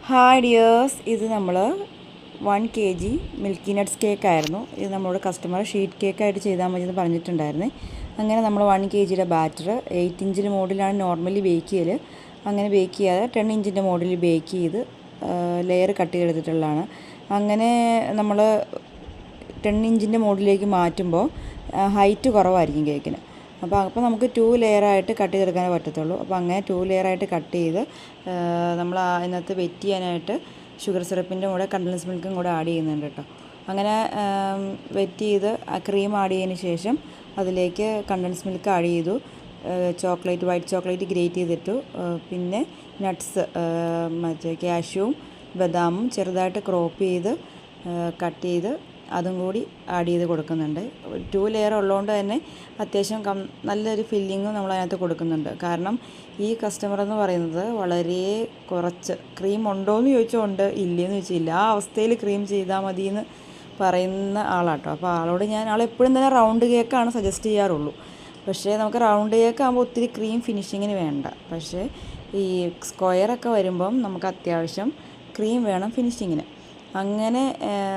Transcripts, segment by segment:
Hi dears, ഇത് നമ്മൾ 1 kg milky nuts കേക്കായിരുന്നു. ഇത് നമ്മളോട് കസ്റ്റമർ ഷീറ്റ് കേക്കായിട്ട് ചെയ്താൽ മതി എന്ന് പറഞ്ഞിട്ടുണ്ടായിരുന്നേ. അങ്ങനെ നമ്മൾ 1 kgയുടെ ബാറ്റർ 8 ഇഞ്ചിൻ്റെ മോഡിലാണ് നോർമലി ബേക്ക് ചെയ്യൽ. അങ്ങനെ ബേക്ക് ചെയ്യാതെ 10 ഇഞ്ചിൻ്റെ മോഡിൽ ബേക്ക് ചെയ്ത് ലെയർ കട്ട് ചെയ്തെടുത്തിട്ടുള്ളതാണ്. അങ്ങനെ നമ്മൾ 10 ഇഞ്ചിൻ്റെ മോഡിലേക്ക് മാറ്റുമ്പോൾ ഹൈറ്റ് കുറവായിരിക്കും കേക്കിന്. അപ്പോൾ നമുക്ക് 2 ലെയറായിട്ട് കട്ട് ചെയ്തെടുക്കാനേ പറ്റത്തുള്ളൂ. അപ്പോൾ അങ്ങനെ 2 ലെയറായിട്ട് കട്ട് ചെയ്ത് നമ്മൾ അതിനകത്ത് വെറ്റ് ചെയ്യാനായിട്ട് ഷുഗർ സിറപ്പിൻ്റെ കൂടെ കണ്ടൻസ് മിൽക്കും കൂടെ ആഡ് ചെയ്യുന്നുണ്ട് കേട്ടോ. അങ്ങനെ വെറ്റ് ചെയ്ത് ക്രീം ആഡ് ചെയ്തതിന് ശേഷം അതിലേക്ക് കണ്ടൻസ് മിൽക്ക് ആഡ് ചെയ്തു, വൈറ്റ് ചോക്ലേറ്റ് ഗ്രേറ്റ് ചെയ്തിട്ടു, പിന്നെ നട്ട്സ് മറ്റേ കാഷ്യൂവും ബദാമും ചെറുതായിട്ട് ക്രോപ്പ് ചെയ്ത് കട്ട് ചെയ്ത് അതും കൂടി ആഡ് ചെയ്ത് കൊടുക്കുന്നുണ്ട്. 2 ലെയർ ഉള്ളതുകൊണ്ട് തന്നെ അത്യാവശ്യം നല്ലൊരു ഫില്ലിങ്ങും നമ്മൾ അതിനകത്ത് കൊടുക്കുന്നുണ്ട്. കാരണം ഈ കസ്റ്റമർ എന്ന് പറയുന്നത് വളരെ കുറച്ച് ക്രീം ഉണ്ടോ എന്ന് ചോദിച്ചാൽ ഉണ്ട്, ഇല്ലയെന്ന് ചോദിച്ചാൽ ഇല്ല, ആ അവസ്ഥയിൽ ക്രീം ചെയ്താൽ മതി എന്ന് പറയുന്ന ആളാട്ടോ. അപ്പോൾ ആളോട് ആളെപ്പോഴും തന്നെ റൗണ്ട് കേക്കാണ് സജസ്റ്റ് ചെയ്യാറുള്ളൂ. പക്ഷേ നമുക്ക് റൗണ്ട് കേക്ക് ആകുമ്പോൾ ഒത്തിരി ക്രീം ഫിനിഷിങ്ങിന് വേണ്ട. പക്ഷേ ഈ സ്ക്വയറൊക്കെ വരുമ്പം നമുക്ക് അത്യാവശ്യം ക്രീം വേണം ഫിനിഷിങ്ങിന്. അങ്ങനെ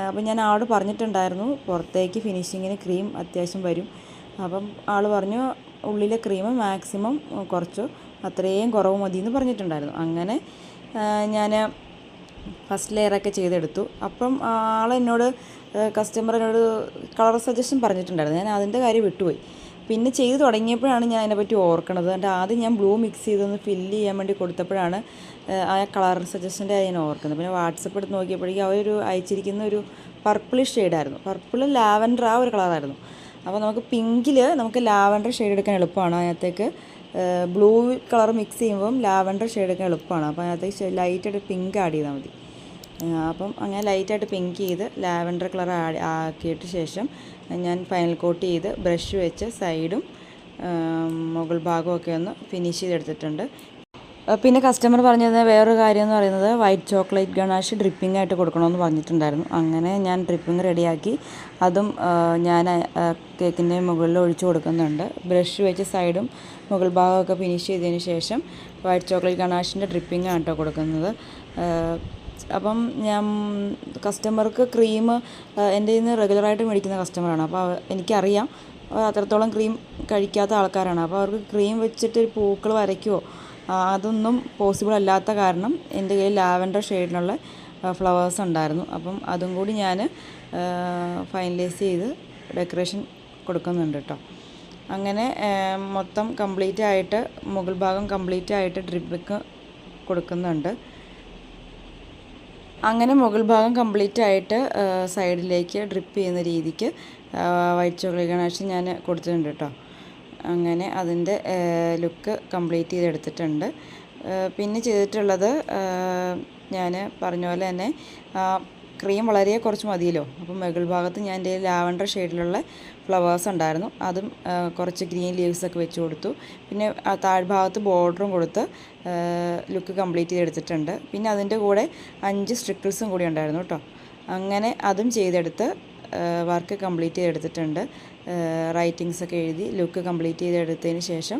അപ്പം ഞാൻ ആളോട് പറഞ്ഞിട്ടുണ്ടായിരുന്നു പുറത്തേക്ക് ഫിനിഷിങ്ങിന് ക്രീം അത്യാവശ്യം വരും. അപ്പം ആൾ പറഞ്ഞു ഉള്ളിലെ ക്രീം മാക്സിമം കുറച്ചു, അത്രയും കുറവ് മതി എന്ന് പറഞ്ഞിട്ടുണ്ടായിരുന്നു. അങ്ങനെ ഞാൻ ഫസ്റ്റ് ലെയറൊക്കെ ചെയ്തെടുത്തു. അപ്പം കസ്റ്റമർ എന്നോട് കളർ സജഷൻ പറഞ്ഞിട്ടുണ്ടായിരുന്നു. ഞാൻ അതിൻ്റെ കാര്യം വിട്ടുപോയി. പിന്നെ ചെയ്ത് തുടങ്ങിയപ്പോഴാണ് ഞാൻ അതിനെപ്പറ്റി ഓർക്കണത്. എന്നിട്ട് ആദ്യം ഞാൻ ബ്ലൂ മിക്സ് ചെയ്തൊന്ന് ഫില്ല് ചെയ്യാൻ വേണ്ടി കൊടുത്തപ്പോഴാണ് ആ കളർ സജഷൻ്റെ ഞാൻ ഓർക്കുന്നത്. പിന്നെ വാട്സപ്പ് എടുത്ത് നോക്കിയപ്പോഴേക്കും അയച്ചിരിക്കുന്ന ഒരു പർപ്പിളിഷ് ഷെയ്ഡായിരുന്നു. പർപ്പിൾ ലാവൻഡർ ആ ഒരു കളറായിരുന്നു. അപ്പോൾ നമുക്ക് ലാവൻഡർ ഷെയ്ഡ് എടുക്കാൻ എളുപ്പമാണ്. അതിനകത്തേക്ക് ബ്ലൂ കളർ മിക്സ് ചെയ്യുമ്പം ലാവൻഡർ ഷെയ്ഡ് എടുക്കാൻ എളുപ്പമാണ്. അപ്പോൾ അതിനകത്തേക്ക് ലൈറ്റായിട്ട് പിങ്ക് ആഡ് ചെയ്താൽ മതി. അപ്പം അങ്ങനെ ലൈറ്റായിട്ട് പിങ്ക് ചെയ്ത് ലാവൻഡർ കളർ ആക്കിയിട്ട് ശേഷം ഞാൻ ഫൈനൽ കോട്ട് ചെയ്ത് ബ്രഷ് വെച്ച് സൈഡും മുകൾ ഭാഗമൊക്കെ ഒന്ന് ഫിനിഷ് ചെയ്തെടുത്തിട്ടുണ്ട്. പിന്നെ കസ്റ്റമർ പറഞ്ഞത് വേറൊരു കാര്യം എന്ന് പറയുന്നത് വൈറ്റ് ചോക്ലേറ്റ് ഗണാഷ് ഡ്രിപ്പിംഗ് ആയിട്ട് കൊടുക്കണമെന്ന് പറഞ്ഞിട്ടുണ്ടായിരുന്നു. അങ്ങനെ ഞാൻ ഡ്രിപ്പിംഗ് റെഡിയാക്കി അതും ഞാൻ കേക്കിൻ്റെ മുകളിൽ ഒഴിച്ചു കൊടുക്കുന്നുണ്ട്. ബ്രഷ് വെച്ച് സൈഡും മുകൾ ഭാഗമൊക്കെ ഫിനിഷ് ചെയ്തതിന് ശേഷം വൈറ്റ് ചോക്ലേറ്റ് ഗണാഷിൻ്റെ ഡ്രിപ്പിംഗ് ആണ് കേട്ടോ കൊടുക്കുന്നത്. അപ്പം ഞാൻ കസ്റ്റമർക്ക് ക്രീം എൻ്റെ കയ്യിൽ നിന്ന് റെഗുലറായിട്ട് മേടിക്കുന്ന കസ്റ്റമറാണ്. അപ്പോൾ എനിക്കറിയാം അത്രത്തോളം ക്രീം കഴിക്കാത്ത ആൾക്കാരാണ്. അപ്പോൾ അവർക്ക് ക്രീം വെച്ചിട്ട് പൂക്കൾ വരയ്ക്കുമോ അതൊന്നും പോസിബിൾ അല്ലാത്ത കാരണം എൻ്റെ കയ്യിൽ ലാവൻഡർ ഷെയ്ഡിനുള്ള ഫ്ലവേഴ്സ് ഉണ്ടായിരുന്നു. അപ്പം അതും കൂടി ഞാൻ ഫൈനലൈസ് ചെയ്ത് ഡെക്കറേഷൻ കൊടുക്കുന്നുണ്ട് കേട്ടോ. അങ്ങനെ മൊത്തം കംപ്ലീറ്റ് ആയിട്ട് മുകൾ ഭാഗം കംപ്ലീറ്റ് ആയിട്ട് ഡ്രിപ്പിക്ക് കൊടുക്കുന്നുണ്ട്. അങ്ങനെ മുകൾ ഭാഗം കംപ്ലീറ്റ് ആയിട്ട് സൈഡിലേക്ക് ഡ്രിപ്പ് ചെയ്യുന്ന രീതിക്ക് വൈറ്റ് ചോക്ലേറ്റ് ഗണാഷ് ഞാൻ കൊടുത്തിട്ടുണ്ട് കേട്ടോ. അങ്ങനെ അതിൻ്റെ ലുക്ക് കംപ്ലീറ്റ് ചെയ്തെടുത്തിട്ടുണ്ട്. പിന്നെ ചെയ്തിട്ടുള്ളത് ഞാൻ പറഞ്ഞ പോലെ തന്നെ ക്രീം വളരെ കുറച്ച് മതിയല്ലോ. അപ്പം മുകൾ ഭാഗത്ത് ഞാൻ എൻ്റെ ലാവൻഡർ ഷെയ്ഡിലുള്ള ഫ്ലവേഴ്സ് ഉണ്ടായിരുന്നു, അതും കുറച്ച് ഗ്രീൻ ലീവ്സൊക്കെ വെച്ച് കൊടുത്തു. പിന്നെ താഴ്ഭാഗത്ത് ബോർഡറും കൊടുത്ത് ലുക്ക് കംപ്ലീറ്റ് ചെയ്തെടുത്തിട്ടുണ്ട്. പിന്നെ അതിൻ്റെ കൂടെ 5 സ്ട്രിക്കിൾസും കൂടി ഉണ്ടായിരുന്നു കേട്ടോ. അങ്ങനെ അതും ചെയ്തെടുത്ത് വർക്ക് കംപ്ലീറ്റ് ചെയ്തെടുത്തിട്ടുണ്ട്. റൈറ്റിങ്സൊക്കെ എഴുതി ലുക്ക് കംപ്ലീറ്റ് ചെയ്തെടുത്തതിന് ശേഷം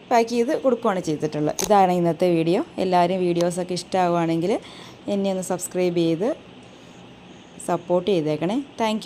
പാക്ക് ചെയ്ത് കൊടുക്കുകയാണ് ചെയ്തിട്ടുള്ളത്. ഇതാണ് ഇന്നത്തെ വീഡിയോ. എല്ലാവരും വീഡിയോസൊക്കെ ഇഷ്ടമാവുകയാണെങ്കിൽ എന്നെ ഒന്ന് സബ്സ്ക്രൈബ് ചെയ്ത് സപ്പോർട്ട് ചെയ്തേക്കണേ. താങ്ക്